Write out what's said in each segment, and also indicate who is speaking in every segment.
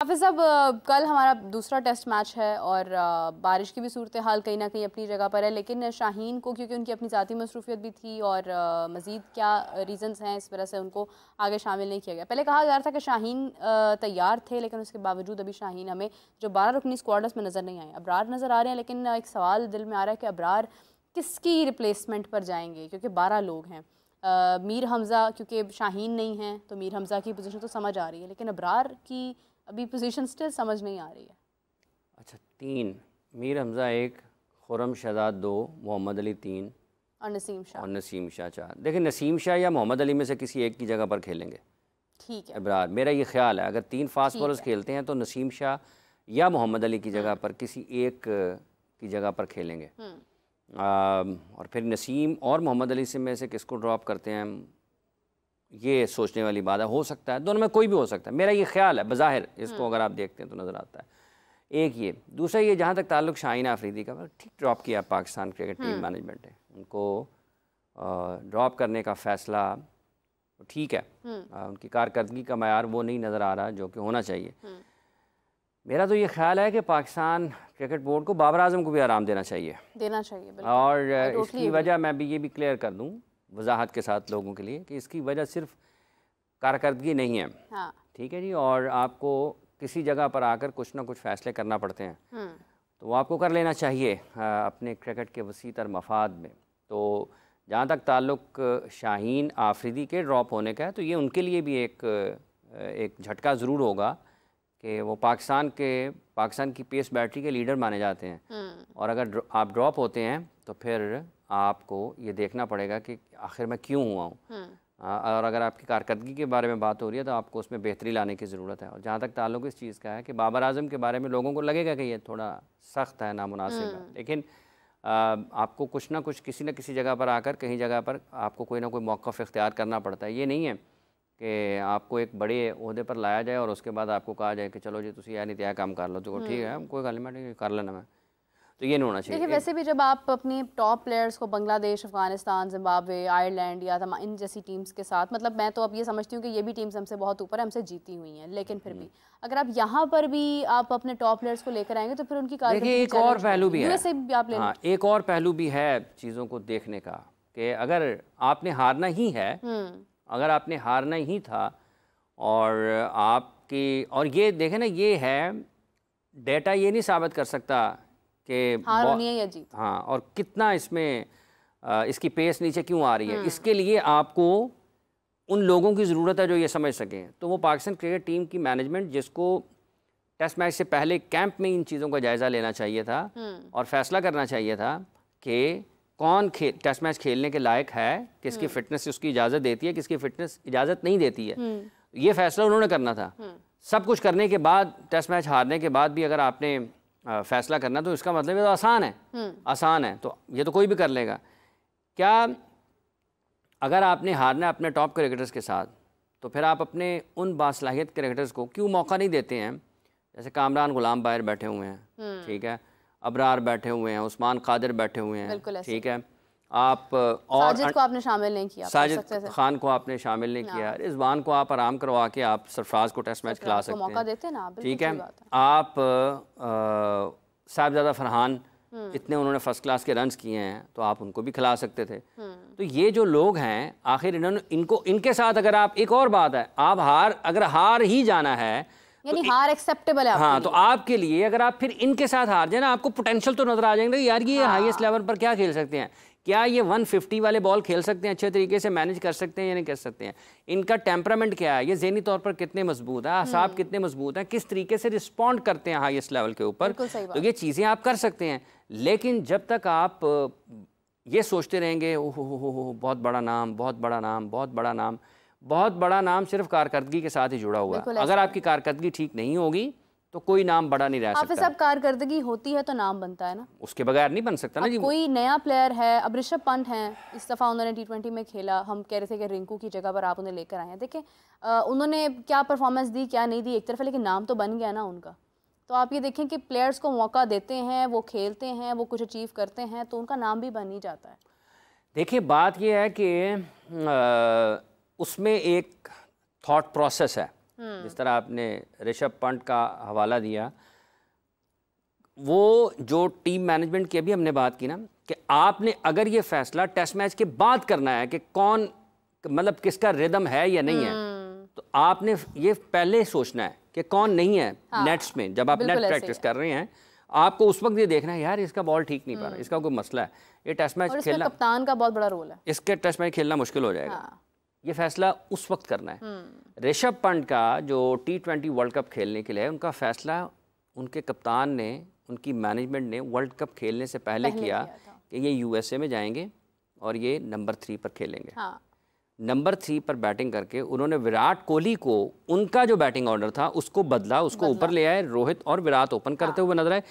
Speaker 1: हाफिज़ साहब, कल हमारा दूसरा टेस्ट मैच है और बारिश की भी सूरत हाल कहीं ना कहीं अपनी जगह पर है, लेकिन शाहीन को क्योंकि उनकी अपनी ज़ाती मसरूफियत भी थी और मज़ीद क्या रीज़न्स हैं इस वजह से उनको आगे शामिल नहीं किया गया। पहले कहा जा रहा था कि शाहीन तैयार थे, लेकिन उसके बावजूद अभी शाहीन हमें जो 12 रुकनी स्क्वाड में नज़र नहीं आए। अबरार नज़र आ रहे हैं, लेकिन एक सवाल दिल में आ रहा है कि अबरार किसकी रिप्लेसमेंट पर जाएंगे, क्योंकि 12 लोग हैं। मीर हमज़ा, क्योंकि शाहीन नहीं है तो मीर हमज़ा की पोजीशन तो समझ आ रही है, लेकिन अबरार की अभी पोजीशन स्टिल समझ नहीं आ रही है।
Speaker 2: अच्छा, 3 मीर हमज़ा 1, खुर्रम शहजाद 2, मोहम्मद अली 3
Speaker 1: और नसीम शाह
Speaker 2: 4। देखिए, नसीम शाह या मोहम्मद अली में से किसी एक की जगह पर खेलेंगे।
Speaker 1: ठीक है
Speaker 2: अबरार, मेरा ये ख्याल है, अगर 3 फास्ट बॉलर्स खेलते हैं तो नसीम शाह या मोहम्मद अली की जगह पर किसी एक की जगह पर खेलेंगे। और फिर नसीम और मोहम्मद अली से में से किसको ड्रॉप करते हैं, ये सोचने वाली बात है। हो सकता है दोनों में कोई भी हो सकता है, मेरा ये ख्याल है बज़ाहिर, इसको अगर आप देखते हैं तो नज़र आता है। एक ये, दूसरा ये, जहाँ तक ताल्लुक़ शाहीन आफरीदी का, ठीक ड्रॉप किया पाकिस्तान क्रिकेट टीम मैनेजमेंट ने, उनको ड्रॉप करने का फ़ैसला ठीक है। उनकी कारकर्दगी का मयार वो नहीं नज़र आ रहा जो कि होना चाहिए। मेरा तो ये ख्याल है कि पाकिस्तान क्रिकेट बोर्ड को बाबर आजम को भी आराम देना चाहिए और इसकी वजह मैं भी ये भी क्लियर कर दूँ वजाहत के साथ लोगों के लिए कि इसकी वजह सिर्फ कारकर्दगी नहीं है।
Speaker 1: हाँ। ठीक
Speaker 2: है जी, और आपको किसी जगह पर आकर कुछ ना कुछ फ़ैसले करना पड़ते हैं, तो वो आपको कर लेना चाहिए अपने क्रिकेट के वसीतर मफाद में। तो जहाँ तक ताल्लुक़ शाहीन आफरीदी के ड्रॉप होने का है, तो ये उनके लिए भी एक झटका ज़रूर होगा कि वो पाकिस्तान की पेस बैटरी के लीडर माने जाते हैं, और अगर आप ड्रॉप होते हैं तो फिर आपको ये देखना पड़ेगा कि आखिर मैं क्यों हुआ हूँ। और अगर आपकी कारकर्दगी के बारे में बात हो रही है तो आपको उसमें बेहतरी लाने की ज़रूरत है। और जहाँ तक ताल्लुक़ इस चीज़ का है कि बाबर आजम के बारे में लोगों को लगेगा कि ये थोड़ा सख्त है, नामुनासिब है, लेकिन आपको कुछ ना कुछ किसी न किसी जगह पर आकर कहीं जगह पर आपको कोई ना कोई मौक़िफ़ इख्तियार करना पड़ता है। ये नहीं है कि आपको एक बड़े ओहदे पर लाया जाए और उसके बाद आपको कहा जाए कि चलो जी तुसी यार नहीं काम कर लो, तो ठीक है कोई गल नहीं कर लेना मैं, तो ये नहीं होना चाहिए।
Speaker 1: देखिए, वैसे भी जब आप अपने टॉप प्लेयर्स को बांग्लादेश, अफगानिस्तान, जिम्बाब्वे, आयरलैंड या इन जैसी टीम्स के साथ, मतलब मैं तो अब ये समझती हूँ कि ये भी टीम्स हमसे बहुत ऊपर है, हमसे जीती हुई हैं, लेकिन फिर भी अगर आप यहाँ पर भी आप अपने टॉप प्लेयर्स को लेकर आएंगे तो फिर उनकी
Speaker 2: देखिए एक और पहलू भी है,
Speaker 1: आप ले
Speaker 2: एक और पहलू भी है चीज़ों को देखने का कि अगर आपने हारना ही है, अगर आपने हारना ही था और आपकी, और ये देखें ना, ये है डेटा ये नहीं साबित कर सकता कि
Speaker 1: हार होनी है या जीत।
Speaker 2: हाँ, और कितना इसमें इसकी पेस नीचे क्यों आ रही है, इसके लिए आपको उन लोगों की ज़रूरत है जो ये समझ सकें। तो वो पाकिस्तान क्रिकेट टीम की मैनेजमेंट, जिसको टेस्ट मैच से पहले कैंप में इन चीज़ों का जायज़ा लेना चाहिए था और फैसला करना चाहिए था कि कौन टेस्ट मैच खेलने के लायक है, किसकी फ़िटनेस उसकी इजाज़त देती है, किसकी फ़िटनेस इजाज़त नहीं देती है, ये फ़ैसला उन्होंने करना था। सब कुछ करने के बाद, टेस्ट मैच हारने के बाद भी अगर आपने फ़ैसला करना, तो इसका मतलब ये तो आसान है, तो ये तो कोई भी कर लेगा। क्या अगर आपने हारना है अपने टॉप क्रिकेटर्स के साथ, तो फिर आप अपने उन बासलाहियत क्रिकेटर्स को क्यों मौका नहीं देते हैं? जैसे कामरान गुलाम बाहर बैठे हुए हैं, ठीक है, अबरार बैठे हुए हैं, उस्मान कादिर बैठे हुए हैं, ठीक है, आप और
Speaker 1: साजिद को आपने शामिल नहीं किया,
Speaker 2: साजिद खान को आपने शामिल नहीं किया, रिजवान को आप आराम करवा के आप सरफराज को टेस्ट मैच खिला सकते हैं,
Speaker 1: मौका देते ना,
Speaker 2: ठीक है। आप साहिबजादा फरहान, इतने उन्होंने फर्स्ट क्लास के रन्स किए हैं, तो आप उनको भी खिला सकते थे। तो ये जो लोग हैं, आखिर इनके साथ अगर आप, एक और बात है, आप अगर हार ही जाना है,
Speaker 1: यानी हार एक्सेप्टेबल है
Speaker 2: हाँ, तो आपके लिए अगर आप फिर इनके साथ हार जाए ना, आपको पोटेंशियल तो नजर आ जाएंगे यार ये हाईएस्ट लेवल पर क्या खेल सकते हैं, क्या ये 150 वाले बॉल खेल सकते हैं, अच्छे तरीके से मैनेज कर सकते हैं या नहीं कर सकते हैं, इनका टेम्परामेंट क्या है, ये ज़हनी तौर पर कितने मजबूत है, असाब कितने मजबूत हैं, किस तरीके से रिस्पॉन्ड करते हैं हाईएस्ट लेवल के ऊपर, तो ये चीज़ें आप कर सकते हैं। लेकिन जब तक आप ये सोचते रहेंगे ओहो बहुत बड़ा नाम, बहुत बड़ा नाम, बहुत बड़ा नाम, बहुत बड़ा नाम सिर्फ कारकर्दगी के साथ ही जुड़ा हुआ है। अगर आपकी कारकर्दगी ठीक नहीं होगी तो कोई नाम बड़ा नहीं रह सकता।
Speaker 1: हाफिज़ साहब, कारकर्दगी होती है तो नाम बनता है ना,
Speaker 2: उसके बगैर नहीं बन सकता ना जी।
Speaker 1: कोई नया प्लेयर है, अब ऋषभ पंत हैं, इस दफ़ा उन्होंने T20 में खेला, हम कह रहे थे कि रिंकू की जगह पर आप उन्हें लेकर आए हैं, देखें उन्होंने क्या परफॉर्मेंस दी क्या नहीं दी एक तरफ है, लेकिन नाम तो बन गया ना उनका। तो आप ये देखें कि प्लेयर्स को मौका देते हैं, वो खेलते हैं, वो कुछ अचीव करते हैं, तो उनका नाम भी बन ही जाता है।
Speaker 2: देखिए बात ये है कि उसमें एक थॉट प्रोसेस है जिस तरह आपने ऋषभ पंत का हवाला दिया, वो जो टीम मैनेजमेंट की अभी हमने बात की ना, कि आपने अगर ये फैसला टेस्ट मैच के बाद करना है कि कौन मतलब किसका रिदम है या नहीं है, तो आपने ये पहले सोचना है कि कौन नहीं है। नेट्स में जब आप नेट प्रैक्टिस कर रहे हैं, आपको उस वक्त ये देखना है यार इसका बॉल ठीक नहीं पा रहा, इसका कोई मसला है, ये टेस्ट मैच खेलना,
Speaker 1: कप्तान का बहुत बड़ा रोल है,
Speaker 2: इसके टेस्ट मैच खेलना मुश्किल हो जाएगा। ये फैसला उस वक्त करना है। ऋषभ पंत का जो T20 वर्ल्ड कप खेलने के लिए उनका फैसला उनके कप्तान ने, उनकी मैनेजमेंट ने वर्ल्ड कप खेलने से पहले किया कि ये USA में जाएंगे और ये नंबर 3 पर खेलेंगे। नंबर 3 पर बैटिंग करके उन्होंने विराट कोहली को, उनका जो बैटिंग ऑर्डर था उसको बदला, उसको ऊपर ले आए, रोहित और विराट ओपन करते हुए नजर आए।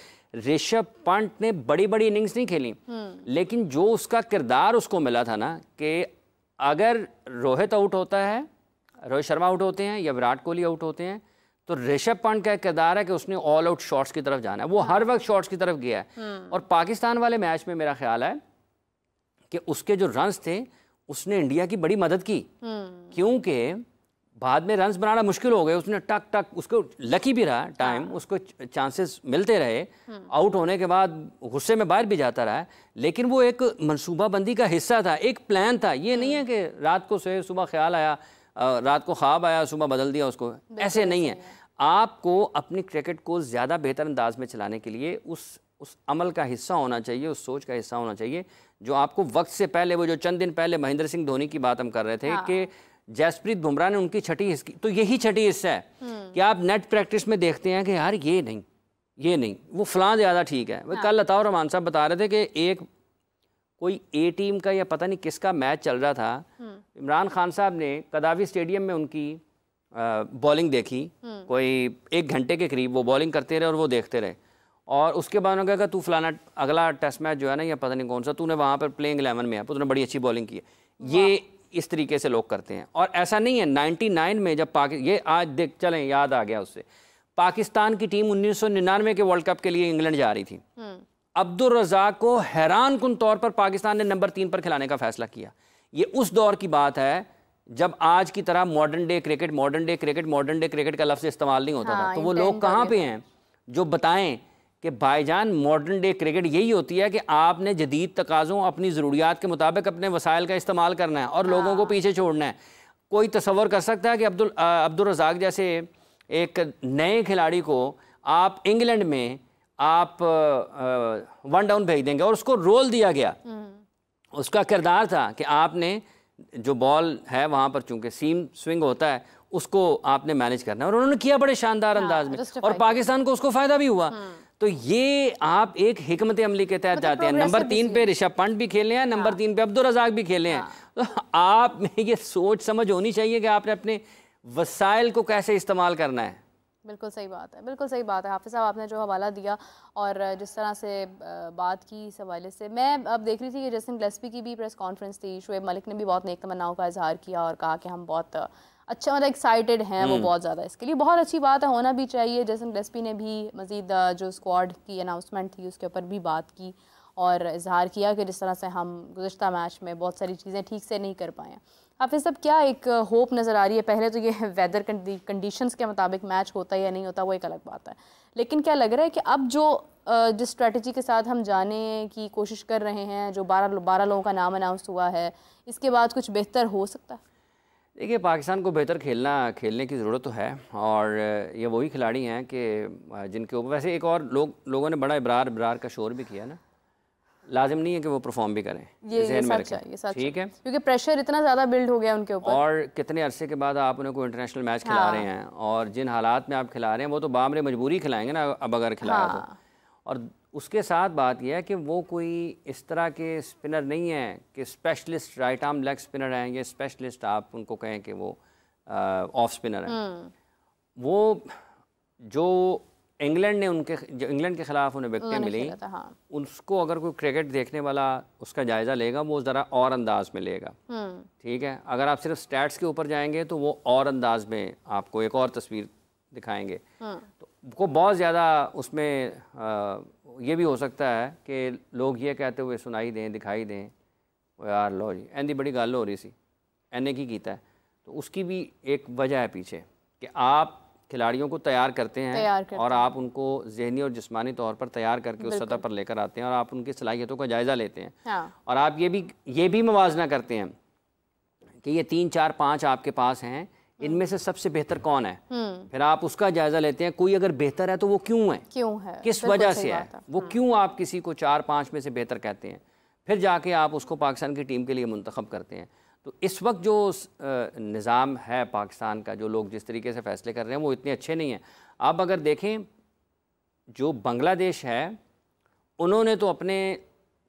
Speaker 2: ऋषभ पंत ने बड़ी बड़ी इनिंग्स नहीं खेली, लेकिन जो उसका किरदार उसको मिला था ना, कि अगर रोहित आउट होता है, रोहित शर्मा आउट होते हैं या विराट कोहली आउट होते हैं, तो ऋषभ पंत का किरदार है कि उसने ऑल आउट शॉट्स की तरफ जाना है। वो हर वक्त शॉट्स की तरफ गया है। और पाकिस्तान वाले मैच में मेरा ख्याल है कि उसके जो रन्स थे उसने इंडिया की बड़ी मदद की, क्योंकि बाद में रन्स बनाना मुश्किल हो गए। उसने टक टक, उसको लकी भी रहा टाइम, उसको चांसेस मिलते रहे, आउट होने के बाद गुस्से में बाहर भी जाता रहा, लेकिन वो एक मनसूबाबंदी का हिस्सा था, एक प्लान था। ये नहीं है कि रात को सोए सुबह ख्याल आया, रात को ख्वाब आया सुबह बदल दिया उसको, ऐसे नहीं है। आपको अपनी क्रिकेट को ज़्यादा बेहतर अंदाज में चलाने के लिए उस अमल का हिस्सा होना चाहिए, उस सोच का हिस्सा होना चाहिए जो आपको वक्त से पहले, वो जो चंद दिन पहले महेंद्र सिंह धोनी की बात हम कर रहे थे कि जसप्रीत बुमराह ने उनकी छठी हिस्सा, तो यही छठी हिस्सा है कि आप नेट प्रैक्टिस में देखते हैं कि यार ये नहीं वो फलां ज़्यादा ठीक है। वो कल अताउर रहमान साहब बता रहे थे कि एक कोई A टीम का या पता नहीं किसका मैच चल रहा था, इमरान खान साहब ने कदावी स्टेडियम में उनकी बॉलिंग देखी, कोई 1 घंटे के करीब वो बॉलिंग करते रहे और वो देखते रहे, और उसके बाद उन्होंने कहा तू फलाना अगला टेस्ट मैच जो है ना, या पता नहीं कौन सा, तूने वहाँ पर प्लेइंग 11 में है, तूने बड़ी अच्छी बॉलिंग की है। ये इस तरीके से लोग करते हैं। और ऐसा नहीं है, 99 में जब ये आज देख चलें, याद आ गया उससे, पाकिस्तान की टीम 1999 के वर्ल्ड कप के लिए इंग्लैंड जा रही थी, अब्दुल रज़ाक को हैरान कुन तौर पर पाकिस्तान ने नंबर 3 पर खिलाने का फैसला किया। ये उस दौर की बात है जब आज की तरह मॉडर्न डे क्रिकेट का लफ्ज़ इस्तेमाल नहीं होता था। तो वो लोग कहाँ पे हैं जो बताएं कि भाईजान मॉडर्न डे क्रिकेट यही होती है कि आपने जदीद तकाज़ों, अपनी ज़रूरियात के मुताबिक अपने वसाइल का इस्तेमाल करना है और लोगों को पीछे छोड़ना है। कोई तसव्वुर कर सकता है कि अब्दुल रज़ाक जैसे एक नए खिलाड़ी को आप इंग्लैंड में आप 1 डाउन भेज देंगे? और उसको रोल दिया गया, उसका किरदार था कि आपने जो बॉल है वहाँ पर चूंकि सीम स्विंग होता है उसको आपने मैनेज करना है, और उन्होंने किया बड़े शानदार अंदाज में, और पाकिस्तान को उसको फ़ायदा भी हुआ। तो ये आप एक हिकमत अमली के तहत जाते हैं। नंबर 3 पे ऋषभ पंत भी खेले हैं, नंबर 3 पे अब्दुल रज़ाक भी खेले हैं। तो आप में ये सोच समझ होनी चाहिए कि आपने अपने वसाइल को कैसे इस्तेमाल करना है।
Speaker 1: बिल्कुल सही बात है, बिल्कुल सही बात है। हाफिज़ साहब आपने जो हवाला दिया और जिस तरह से बात की इस हवाले से, मैं अब देख रही थी कि जस्टिन गिलेस्पी की भी प्रेस कॉन्फ्रेंस थी, शुएब मलिक ने भी बहुत नेक तमन्नाओं का इजहार किया और कहा कि हम बहुत अच्छा, मतलब एक्साइटेड हैं वो बहुत ज़्यादा, इसके लिए बहुत अच्छी बात है, होना भी चाहिए। जस्टिन गिलेस्पी ने भी मज़ीद जो स्क्वाड की अनाउंसमेंट थी उसके ऊपर भी बात की और इजहार किया कि जिस तरह से हम गुज़श्ता मैच में बहुत सारी चीज़ें ठीक से नहीं कर पाए हैं। हाफिज़ साहब, क्या एक होप नज़र आ रही है? पहले तो ये वेदर कंडीशंस के मुताबिक मैच होता है या नहीं होता वो एक अलग बात है, लेकिन क्या लग रहा है कि अब जो जिस स्ट्रेटजी के साथ हम जाने की कोशिश कर रहे हैं, जो 12 लोगों का नाम अनाउंस हुआ है, इसके बाद कुछ बेहतर हो सकता है?
Speaker 2: देखिए, पाकिस्तान को बेहतर खेलने की ज़रूरत तो है, और ये वही खिलाड़ी हैं कि जिनके ऊपर वैसे एक और लोगों ने बड़ा इब्रार का शोर भी किया ना, लाजिम नहीं है कि वो परफॉर्म भी करें,
Speaker 1: ये सच है,
Speaker 2: ठीक है,
Speaker 1: क्योंकि प्रेशर इतना ज़्यादा बिल्ड हो गया उनके ऊपर,
Speaker 2: और कितने अरसे के बाद आप उन्हें कोई इंटरनेशनल मैच खिला रहे हैं, और जिन हालात में आप खिला रहे हैं वो तो बामरे मजबूरी खिलाएंगे ना अब अगर खिलाया तो। और उसके साथ बात यह है कि वो कोई इस तरह के स्पिनर नहीं है कि specialist right arm leg spinner हैं, या स्पेशलिस्ट आप उनको कहें कि वो ऑफ स्पिनर हैं। वो जो इंग्लैंड के ख़िलाफ़ उन्हें विकेटें मिली, उसको अगर कोई क्रिकेट देखने वाला उसका जायज़ा लेगा वो ज़रा और अंदाज में लेगा, ठीक है। अगर आप सिर्फ स्टैट्स के ऊपर जाएंगे तो वो और अंदाज में आपको एक और तस्वीर दिखाएंगे, तो को बहुत ज़्यादा उसमें ये भी हो सकता है कि लोग ये कहते हुए सुनाई दें, दिखाई दें, यार लो जी एंदी बड़ी गल हो रही सी, एने की कीता है, तो उसकी भी एक वजह है पीछे कि आप खिलाड़ियों को तैयार करते हैं और आप उनको ज़हनी और जिस्मानी तौर पर तैयार करके उस सतह पर लेकर आते हैं और आप उनकी सलाहियतों का जायज़ा लेते हैं।
Speaker 1: हाँ।
Speaker 2: और आप ये भी मुवाजना करते हैं कि ये 3, 4, 5 आपके पास हैं, इनमें से सबसे बेहतर कौन है। फिर आप उसका जायज़ा लेते हैं, कोई अगर बेहतर है तो वो क्यों है, किस वजह से है, वो क्यों आप किसी को 4-5 में से बेहतर कहते हैं, फिर जाके आप उसको पाकिस्तान की टीम के लिए मुंतखब करते हैं। तो इस वक्त जो निज़ाम है पाकिस्तान का, जो लोग जिस तरीके से फ़ैसले कर रहे हैं वो इतने अच्छे नहीं हैं। आप अगर देखें, जो बांग्लादेश है उन्होंने तो अपने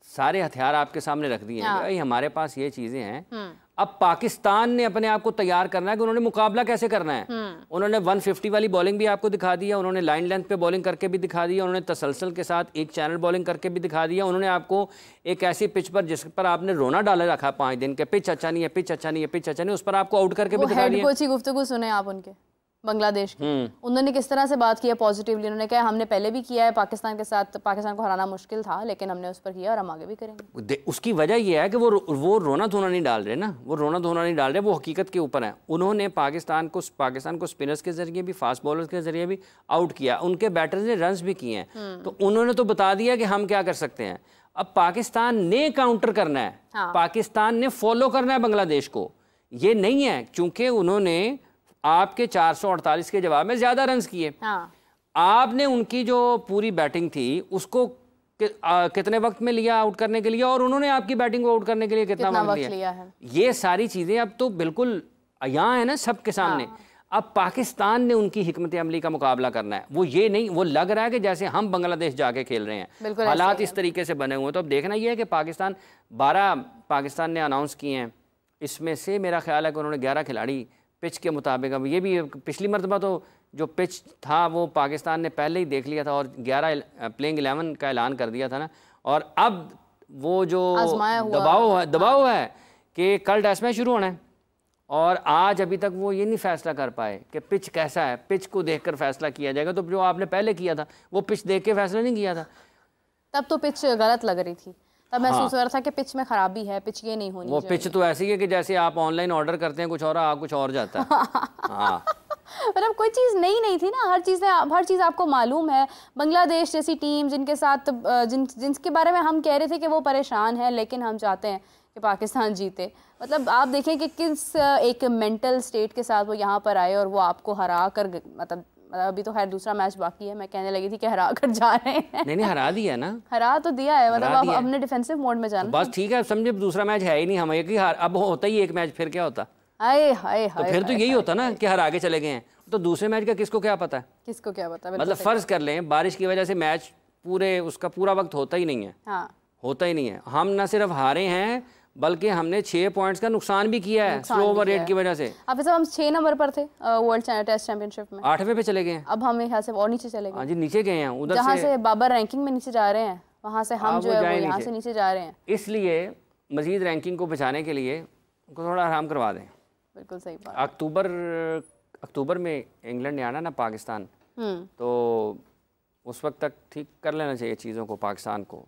Speaker 2: सारे हथियार आपके सामने रख दिए हैं। भाई हमारे पास ये चीज़ें हैं। अब पाकिस्तान ने अपने आप को तैयार करना है कि उन्होंने मुकाबला कैसे करना है। उन्होंने 150 वाली बॉलिंग भी आपको दिखा दिया, उन्होंने लाइन लेंथ पे बॉलिंग करके भी दिखा दिया, उन्होंने तसलसल के साथ एक चैनल बॉलिंग करके भी दिखा दिया। उन्होंने आपको एक ऐसी पिच पर जिस पर आपने रोना डाले रखा 5 दिन के, पिच अच्छा नहीं है, पिच अच्छा नहीं है, पिच अच्छा नहीं है, उस पर आपको आउट करके भी दिखा दिया।
Speaker 1: हेड कोच की गुफ्तगू सुने आप उनके बांग्लादेश की, उन्होंने किस तरह से बात किया पॉजिटिवली। उन्होंने कहा हमने पहले भी किया है पाकिस्तान के साथ, पाकिस्तान को हराना मुश्किल था लेकिन हमने उस पर किया और हम आगे भी करेंगे।
Speaker 2: उसकी वजह यह है कि वो रोना धोना नहीं डाल रहे ना, वो रोना धोना नहीं डाल रहे, वो हकीकत के ऊपर है। उन्होंने पाकिस्तान को स्पिनर्स के जरिए भी, फास्ट बॉलर्स के जरिए भी आउट किया, उनके बैटर्स ने रन्स भी किए हैं। तो उन्होंने तो बता दिया कि हम क्या कर सकते हैं। अब पाकिस्तान ने काउंटर करना है, पाकिस्तान ने फॉलो करना है बांग्लादेश को। ये नहीं है क्योंकि उन्होंने आपके 448 के जवाब में ज़्यादा रन्स किए। आपने उनकी जो पूरी बैटिंग थी उसको कितने वक्त में लिया आउट करने के लिए, और उन्होंने आपकी बैटिंग को आउट करने के लिए कितना वक्त लिया है। ये सारी चीज़ें अब तो बिल्कुल यहाँ है ना सबके सामने। अब पाकिस्तान ने उनकी हिकमत अमली का मुकाबला करना है। वो ये नहीं, वो लग रहा है कि जैसे हम बांग्लादेश जाके खेल रहे हैं, हालात इस तरीके से बने हुए हैं। तो अब देखना ये है कि 12 पाकिस्तान ने अनाउंस किए हैं, इसमें से मेरा ख्याल है कि उन्होंने 11 खिलाड़ी पिच के मुताबिक, अब ये भी पिछली मरतबा तो जो पिच था वो पाकिस्तान ने पहले ही देख लिया था और 11 प्लेइंग 11 का ऐलान कर दिया था ना। और अब वो जो दबाव है कि कल टेस्ट मैच शुरू होना है, और आज अभी तक वो ये नहीं फैसला कर पाए कि पिच कैसा है। पिच को देखकर फैसला किया जाएगा। तो जो आपने पहले किया था वो पिच देख के फैसला नहीं किया था,
Speaker 1: तब तो पिच गलत लग रही थी, तब महसूस हो रहा था कि पिच में खराबी है, पिच ये नहीं होनी
Speaker 2: वो चाहिए। पिच तो ऐसी है कि जैसे आप ऑनलाइन ऑर्डर करते हैं कुछ और आ कुछ और जाता है। हाँ
Speaker 1: मतलब कोई चीज़ नई नहीं थी ना, हर चीज़ आपको मालूम है। बांग्लादेश जैसी टीम जिनके साथ जिनके बारे में हम कह रहे थे कि वो परेशान है, लेकिन हम चाहते हैं कि पाकिस्तान जीते। मतलब आप देखें कि किस एक मेंटल स्टेट के साथ वो यहाँ पर आए और वो आपको हरा कर, मतलब अभी तो खैर दूसरा मैच बाकी है, मैं कहने लगी थी कि हरा कर जा रहे हैं।
Speaker 2: नहीं हरा दिया ना,
Speaker 1: हरा तो दिया है, मतलब अब हमने डिफेंसिव मोड में जाना।
Speaker 2: बस ठीक है, समझे दूसरा मैच है ही नहीं, हम एक ही अब होता ही एक मैच, फिर क्या होता।
Speaker 1: हाय हाय हाय,
Speaker 2: तो फिर तो यही होता ना कि हर आगे चले गए हैं। तो दूसरे मैच का किसको क्या पता है,
Speaker 1: किसको क्या पता।
Speaker 2: मतलब फर्ज कर लें बारिश की वजह से मैच उसका पूरा वक्त होता ही नहीं है। होता ही नहीं है। हम न सिर्फ हारे हैं बल्कि हमने 6 पॉइंट्स का नुकसान भी किया है स्लो ओवर रेट की वजह से।
Speaker 1: अब हम 6 नंबर पर थे वर्ल्ड टेस्ट चैंपियनशिप में,
Speaker 2: 8वें पे चले गए हैं।
Speaker 1: अब हम यहाँ से और नीचे चले गए।
Speaker 2: हाँ जी, नीचे गए हैं उधर
Speaker 1: जहाँ से बाबर रैंकिंग में नीचे जा रहे हैं, वहाँ से हम जो है वो यहाँ से नीचे जा रहे हैं।
Speaker 2: इसलिए मजीद रैंकिंग को बचाने के लिए उनको थोड़ा आराम करवा दें।
Speaker 1: बिल्कुल सही बात।
Speaker 2: अक्टूबर में इंग्लैंड ने आना ना पाकिस्तान, तो उस वक्त तक ठीक कर लेना चाहिए चीज़ों को पाकिस्तान को।